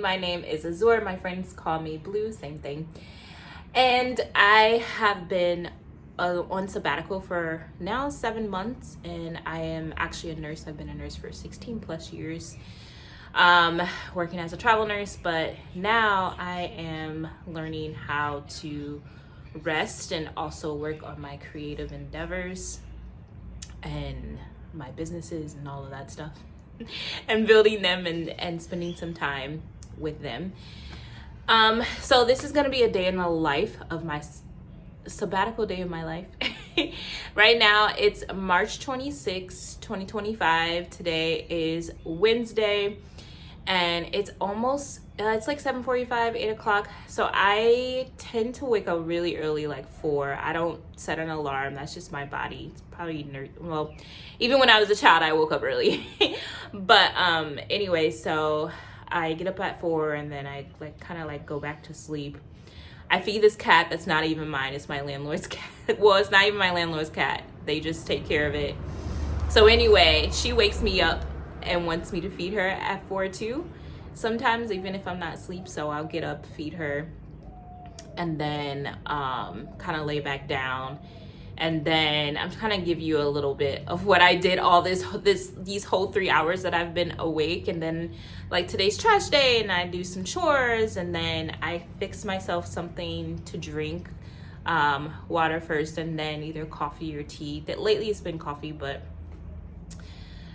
My name is Azur. My friends call me Blue, same thing. And I have been on sabbatical for now 7 months, and I am actually a nurse. I've been a nurse for 16 plus years, working as a travel nurse, but now I am learning how to rest and also work on my creative endeavors and my businesses and all of that stuff and building them and spending some time with them. So this is gonna be a day in the life of my sabbatical day of my life. Right now it's March 26, 2025. Today is Wednesday, and it's almost it's like 7:45, 8 o'clock. So I tend to wake up really early, like 4. I don't set an alarm. That's just my body. It's probably well, even when I was a child, I woke up early. But anyway, so I get up at 4 and then I kind of go back to sleep. I feed this cat that's not even mine. It's my landlord's cat. Well, it's not even my landlord's cat. They just take care of it. So anyway, she wakes me up and wants me to feed her at 4 too. Sometimes even if I'm not asleep, so I'll get up, feed her, and then kind of lay back down. And then I'm trying to give you a little bit of what I did all these whole 3 hours that I've been awake. And then like today's trash day, and I do some chores, and then I fix myself something to drink, water first, and then either coffee or tea. That lately it's been coffee, but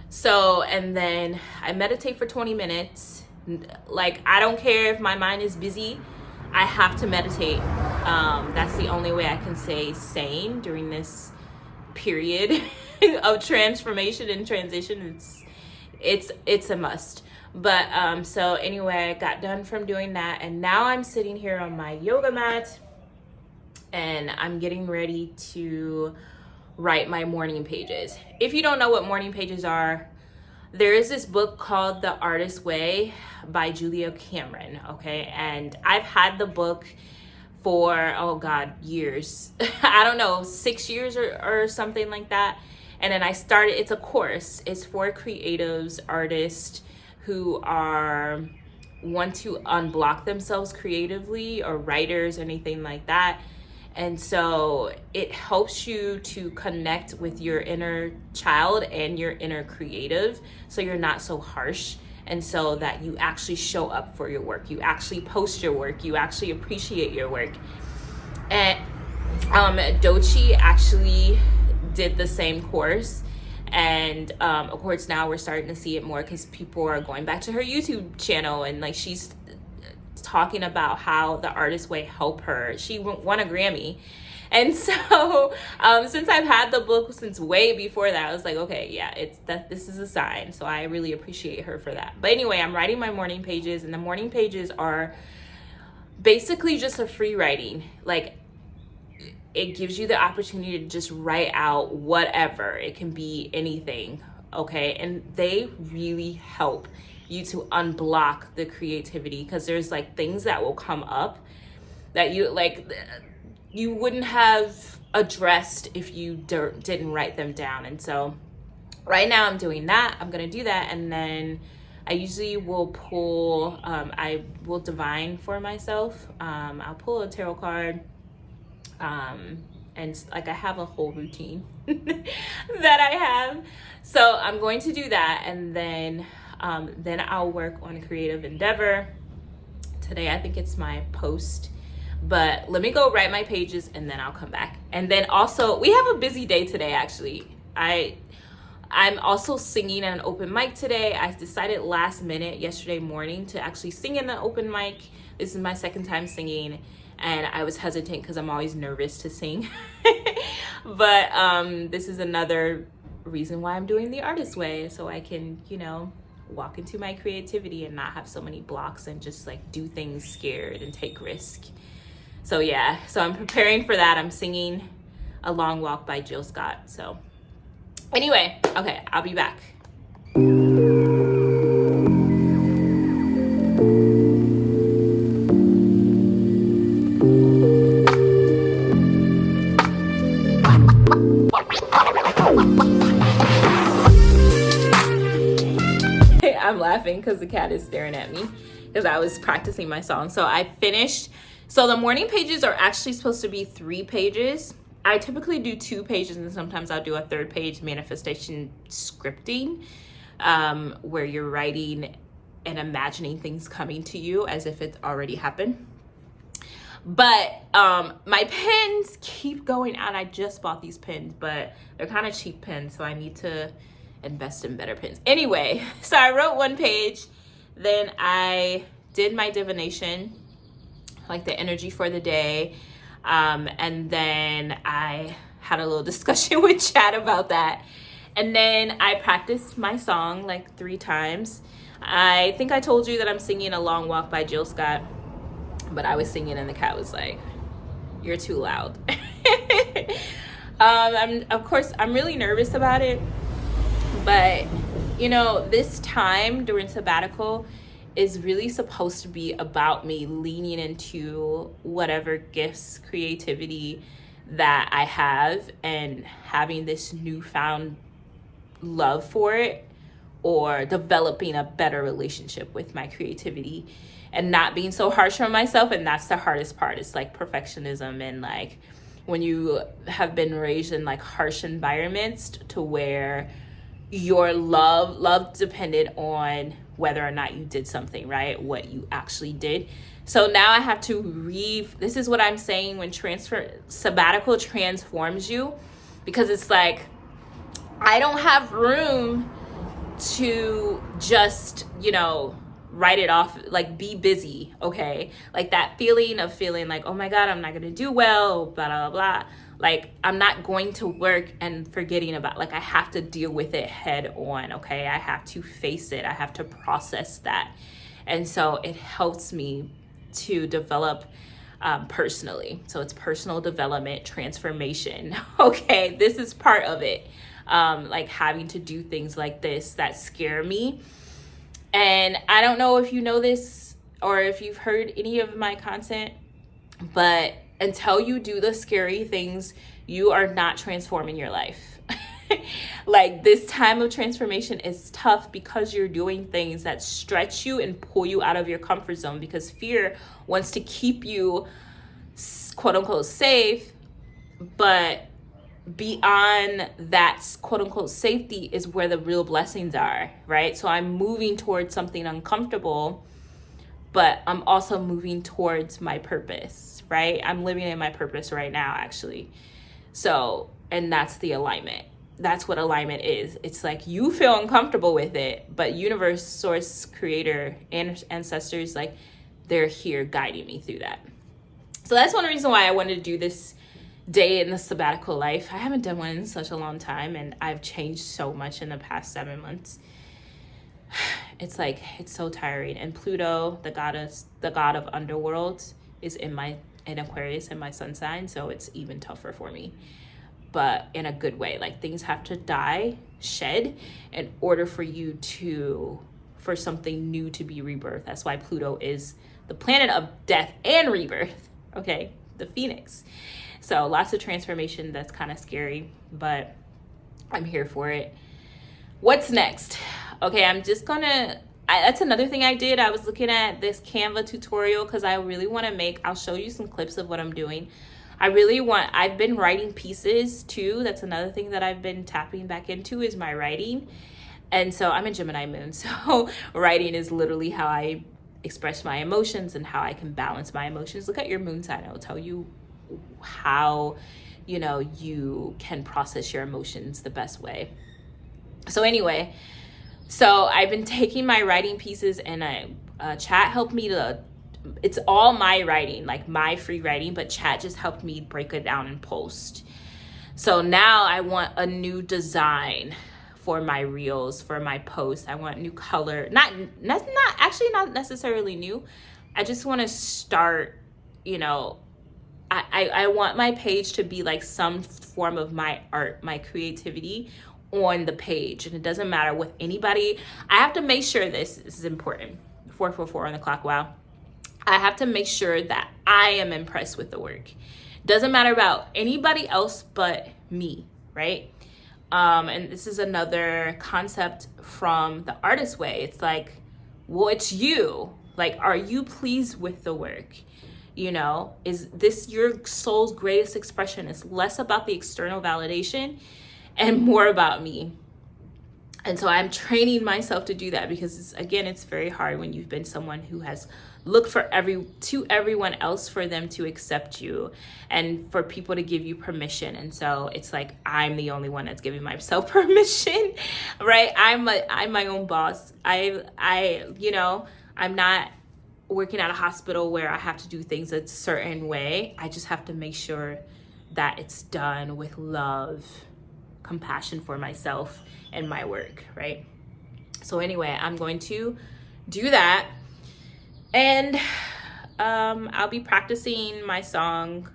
so, and then I meditate for 20 minutes. Like, I don't care if my mind is busy, I have to meditate. That's the only way I can stay sane during this period of transformation and transition. It's a must. But so anyway, I got done from doing that, and now I'm sitting here on my yoga mat, and I'm getting ready to write my morning pages. If you don't know what morning pages are, there is this book called The Artist's Way by Julia Cameron, okay? And I've had the book for, oh God, years. I don't know, 6 years or something like that. And then I started, it's a course. It's for creatives, artists who want to unblock themselves creatively, or writers, anything like that. And so it helps you to connect with your inner child and your inner creative, so you're not so harsh, and so that you actually show up for your work. You actually post your work. You actually appreciate your work. And Dochi actually did the same course. And of course now we're starting to see it more because people are going back to her YouTube channel, and like she's talking about how the Artist's Way helped her. She won a Grammy. And so since I've had the book since way before that, I was like, okay, yeah, this is a sign. So I really appreciate her for that. But anyway, I'm writing my morning pages, and the morning pages are basically just a free writing. Like, it gives you the opportunity to just write out whatever. It can be anything, okay? And they really help you to unblock the creativity, because there's like things that will come up that you wouldn't have addressed if you didn't write them down. And so right now I'm doing that. I'm gonna do that, and then I usually will pull, I will divine for myself. I'll pull a tarot card, and like I have a whole routine that I have. So I'm going to do that, and then I'll work on a creative endeavor. Today I think it's my post, but let me go write my pages and then I'll come back. And then also, we have a busy day today actually. I'm also singing at an open mic today. I decided last minute yesterday morning to actually sing in the open mic. This is my second time singing, and I was hesitant because I'm always nervous to sing. But this is another reason why I'm doing the Artist's Way, so I can, walk into my creativity and not have so many blocks and just like do things scared and take risk. So yeah, so I'm preparing for that. I'm singing A Long Walk by Jill Scott. So anyway, okay, I'll be back. I'm laughing because the cat is staring at me because I was practicing my song. So I finished. So the morning pages are actually supposed to be 3 pages. I typically do 2 pages, and sometimes I'll do a 3rd page, manifestation scripting, where you're writing and imagining things coming to you as if it already happened. But my pens keep going out. I just bought these pens, but they're kind of cheap pens, so I need to invest in better pens. Anyway, so I wrote 1 page, then I did my divination, like the energy for the day, and then I had a little discussion with Chad about that. And then I practiced my song like 3 times. I think I told you that I'm singing A Long Walk by Jill Scott, but I was singing and the cat was like, "You're too loud." I'm really nervous about it, but you know, this time during sabbatical is really supposed to be about me leaning into whatever gifts, creativity that I have, and having this newfound love for it, or developing a better relationship with my creativity and not being so harsh on myself. And that's the hardest part. It's like perfectionism, and like when you have been raised in like harsh environments to where your love depended on whether or not you did something, right? What you actually did. So now I have to this is what I'm saying when sabbatical transforms you, because it's like, I don't have room to just, write it off, like be busy, okay? Like that feeling like, oh my God, I'm not gonna do well, blah, blah, blah. Like I'm not going to work and forgetting about, like I have to deal with it head on, okay? I have to face it. I have to process that. And so it helps me to develop personally. So it's personal development, transformation, okay? This is part of it. Like having to do things like this that scare me. And I don't know if you know this or if you've heard any of my content, but until you do the scary things, you are not transforming your life. Like this time of transformation is tough because you're doing things that stretch you and pull you out of your comfort zone, because fear wants to keep you quote unquote safe, but beyond that quote unquote safety is where the real blessings are, right? So I'm moving towards something uncomfortable, but I'm also moving towards my purpose, right? I'm living in my purpose right now, actually. So, and that's the alignment. That's what alignment is. It's like you feel uncomfortable with it, but universe, source, creator, and ancestors, like they're here guiding me through that. So that's one reason why I wanted to do this day in the sabbatical life. I haven't done one in such a long time, and I've changed so much in the past 7 months. It's like, it's so tiring. And Pluto, the god of underworld, is in Aquarius in my sun sign, so it's even tougher for me, but in a good way. Like things have to shed in order for something new to be rebirthed. That's why Pluto is the planet of death and rebirth, okay? The phoenix. So lots of transformation. That's kind of scary, but I'm here for it. What's next? Okay, that's another thing I did. I was looking at this Canva tutorial because I really want to I'll show you some clips of what I'm doing. I've been writing pieces too. That's another thing that I've been tapping back into is my writing. And so I'm a Gemini moon. So writing is literally how I express my emotions and how I can balance my emotions. Look at your moon sign. It'll tell you how you can process your emotions the best way. So anyway, so I've been taking my writing pieces, and Chat helped me it's all my writing, like my free writing, but Chat just helped me break it down and post. So now I want a new design for my reels, for my posts. I want new color, not necessarily new. I just want to start, I want my page to be like some form of my art, my creativity on the page. And it doesn't matter with anybody. I have to make sure this is important. 444 on the clock. Wow. I have to make sure that I am impressed with the work. Doesn't matter about anybody else but me, right? And this is another concept from the artist way. It's like, well, it's you. Like, are you pleased with the work? You know, is this your soul's greatest expression? It's less about the external validation and more about me. And so I'm training myself to do that, because it's very hard when you've been someone who has looked for everyone else for them to accept you and for people to give you permission. And so it's like, I'm the only one that's giving myself permission, right? I'm my own boss. I'm not working at a hospital where I have to do things a certain way. I just have to make sure that it's done with love, compassion for myself and my work, right? So anyway, I'm going to do that, and I'll be practicing my song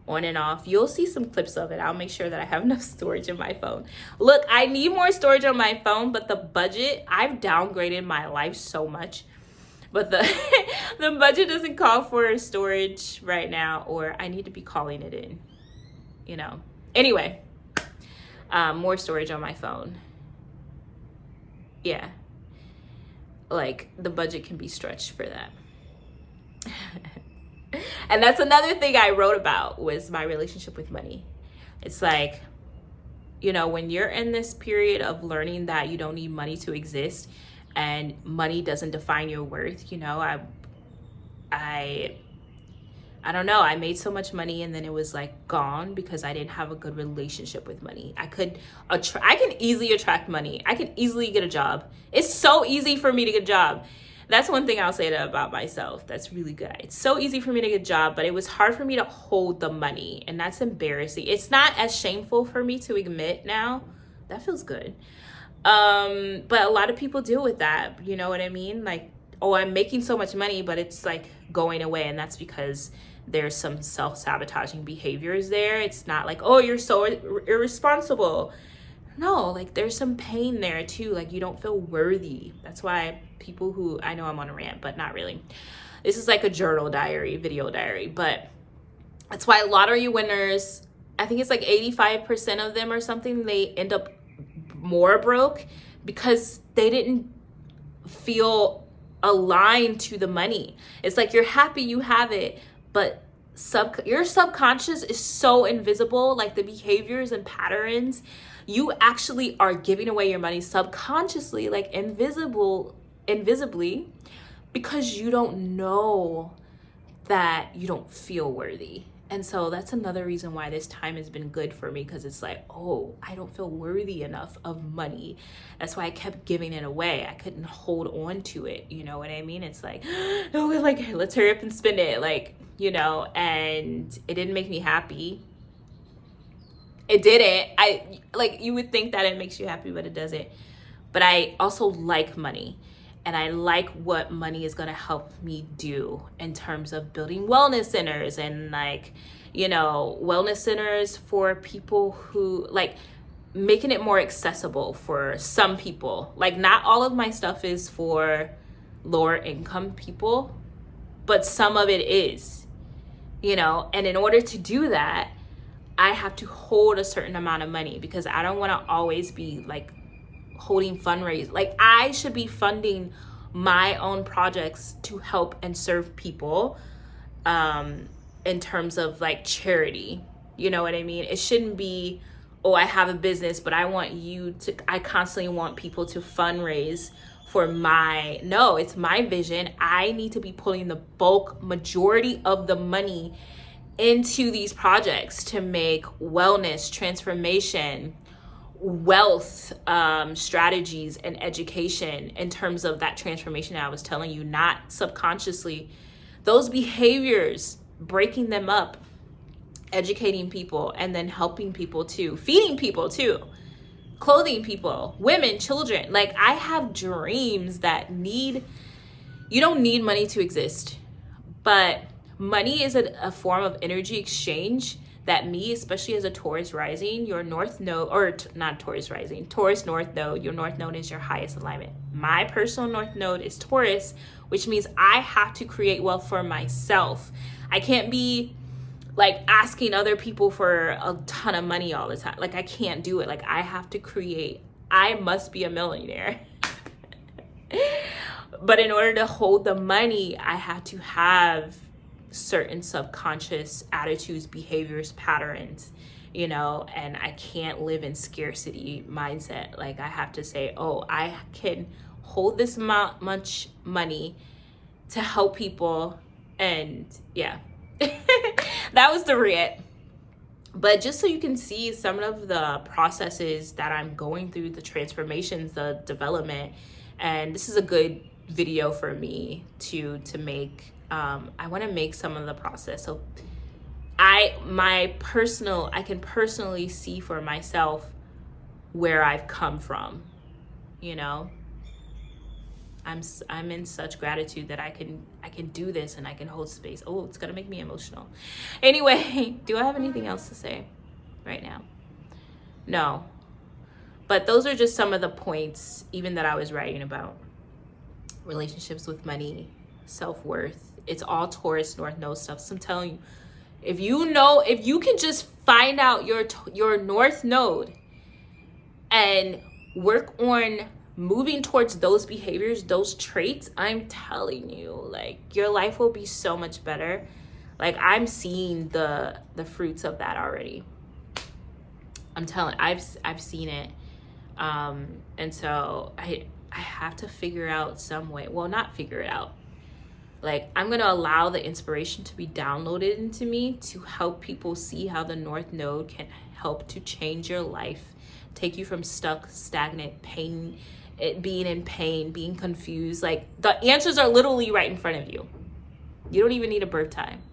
on and off. You'll see some clips of it. I'll make sure that I have enough storage in my phone. Look, I need more storage on my phone, but the budget, I've downgraded my life so much, but the the budget doesn't call for storage right now, or I need to be calling it in, you know. Anyway, more storage on my phone. Yeah, like the budget can be stretched for that. And that's another thing I wrote about, was my relationship with money. It's like, you know, when you're in this period of learning that you don't need money to exist and money doesn't define your worth, you know, I don't know, I made so much money and then it was like gone because I didn't have a good relationship with money. I can easily attract money. I can easily get a job. It's so easy for me to get a job. That's one thing I'll say about myself that's really good. It's so easy for me to get a job, but it was hard for me to hold the money, and that's embarrassing. It's not as shameful for me to admit now. That feels good. But a lot of people deal with that, you know what I mean? Like, oh, I'm making so much money, but it's like going away, and that's because there's some self-sabotaging behaviors there. It's not like, oh, you're so irresponsible. No, like there's some pain there too. Like you don't feel worthy. That's why people who, I know I'm on a rant, but not really. This is like a journal diary, video diary, but that's why lottery winners, I think it's like 85% of them or something, they end up more broke because they didn't feel aligned to the money. It's like you're happy you have it, but your subconscious is so invisible, like the behaviors and patterns, you actually are giving away your money subconsciously, like invisibly, because you don't know that you don't feel worthy. And so that's another reason why this time has been good for me, because it's like, oh, I don't feel worthy enough of money. That's why I kept giving it away. I couldn't hold on to it. You know what I mean? It's like, oh, like, let's hurry up and spend it. Like, you know, and it didn't make me happy. It didn't. You would think that it makes you happy, but it doesn't. But I also like money. And I like what money is going to help me do in terms of building wellness centers and like, you know, wellness centers for people who like making it more accessible for some people. Like not all of my stuff is for lower income people, but some of it is, you know, and in order to do that, I have to hold a certain amount of money because I don't want to always be like holding fundraise. Like I should be funding my own projects to help and serve people in terms of like charity. You know what I mean? It shouldn't be, oh, I have a business, but I constantly want people to fundraise for no, it's my vision. I need to be pulling the bulk majority of the money into these projects to make wellness, transformation, wealth strategies and education in terms of that transformation I was telling you, not subconsciously. Those behaviors, breaking them up, educating people, and then helping people too, feeding people too, clothing people, women, children. Like I have dreams that you don't need money to exist, but money is a form of energy exchange that me, especially as a Taurus rising, your north node, or not Taurus rising, Taurus north node, your north node is your highest alignment. My personal north node is Taurus, which means I have to create wealth for myself. I can't be like asking other people for a ton of money all the time. Like I can't do it. Like I have to create. I must be a millionaire. But in order to hold the money, I had to have certain subconscious attitudes, behaviors, patterns, you know, and I can't live in scarcity mindset. Like, I have to say, oh, I can hold this much money to help people. And yeah, that was the rant. But just so you can see some of the processes that I'm going through, the transformations, the development, and this is a good video for me to make. I want to make some of the process so I can personally see for myself where I've come from. You know, I'm in such gratitude that I can do this and I can hold space. Oh, it's gonna make me emotional. Anyway, do I have anything else to say right now? No. But those are just some of the points even that I was writing about. Relationships with money, self-worth. It's all Taurus North Node stuff. So I'm telling you, if you can just find out your North Node and work on moving towards those behaviors, those traits, I'm telling you, like, your life will be so much better. Like, I'm seeing the fruits of that already. I'm telling, I've seen it. And so I have to figure out some way. Well, not figure it out. Like, I'm going to allow the inspiration to be downloaded into me to help people see how the North Node can help to change your life, take you from stuck, stagnant, pain, being in pain, being confused. Like, the answers are literally right in front of you. You don't even need a birth time.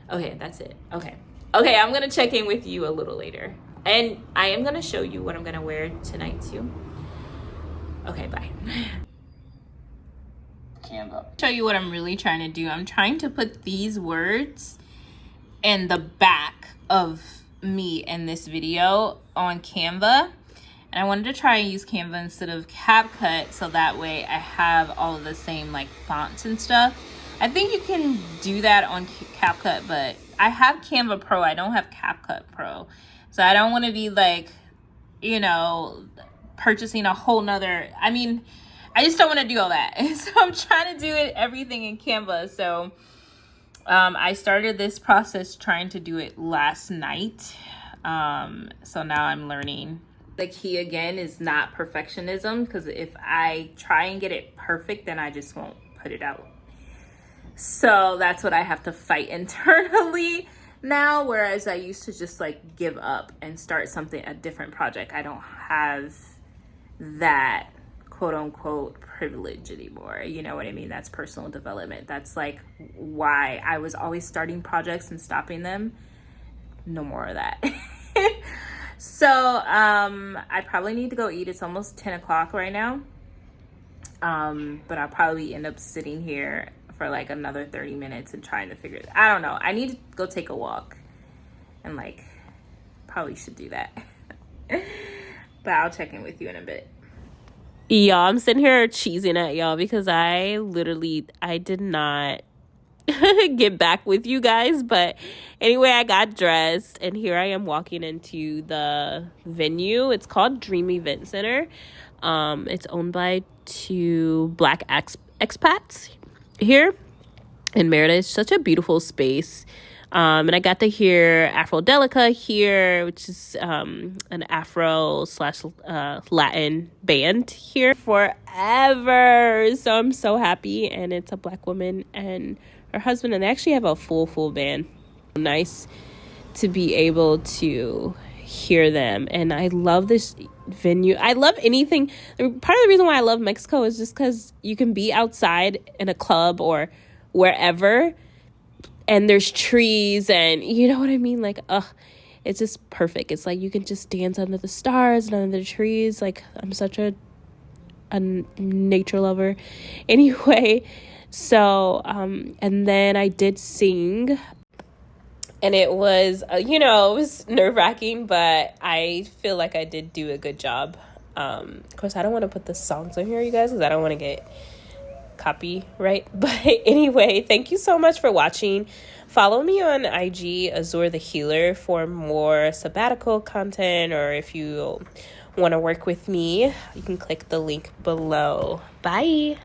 Okay, that's it. Okay, I'm going to check in with you a little later. And I am going to show you what I'm going to wear tonight too. Okay, bye. Canva. Show you what I'm really trying to do. I'm trying to put these words in the back of me in this video on Canva. And I wanted to try and use Canva instead of CapCut, so that way I have all of the same like fonts and stuff. I think you can do that on CapCut, but I have Canva Pro. I don't have CapCut Pro. So I don't want to be like, you know, purchasing a whole nother, I just don't want to do all that. So I'm trying to do everything in Canva. So I started this process trying to do it last night. So now I'm learning. The key again is not perfectionism, because if I try and get it perfect, then I just won't put it out. So that's what I have to fight internally now, whereas I used to just like give up and start a different project. I don't have that quote unquote privilege anymore. You know what I mean? That's personal development. That's like why I was always starting projects and stopping them. No more of that. So I probably need to go eat. It's almost 10 o'clock right now. But I'll probably end up sitting here for like another 30 minutes and trying to figure it out. I don't know. I need to go take a walk and like probably should do that. But I'll check in with you in a bit. Y'all, I'm sitting here cheesing at y'all because I did not get back with you guys. But anyway, I got dressed and here I am walking into the venue. It's called Dream Event Center. It's owned by two Black expats here in Merida. It's such a beautiful space. And I got to hear Afrodelica here, which is an Afro / Latin band here forever. So I'm so happy. And it's a Black woman and her husband, and they actually have a full band. Nice to be able to hear them. And I love this venue. I love anything. Part of the reason why I love Mexico is just because you can be outside in a club or wherever, and there's trees, and you know what I mean? Like, it's just perfect. It's like you can just dance under the stars and under the trees. Like, I'm such a nature lover. Anyway, so, and then I did sing, and it was, it was nerve-wracking, but I feel like I did do a good job. Of course, I don't want to put the songs on here, you guys, because I don't want to get copyright. But anyway, thank you so much for watching. Follow me on IG, Azure the Healer, for more sabbatical content, or if you want to work with me, you can click the link below. Bye.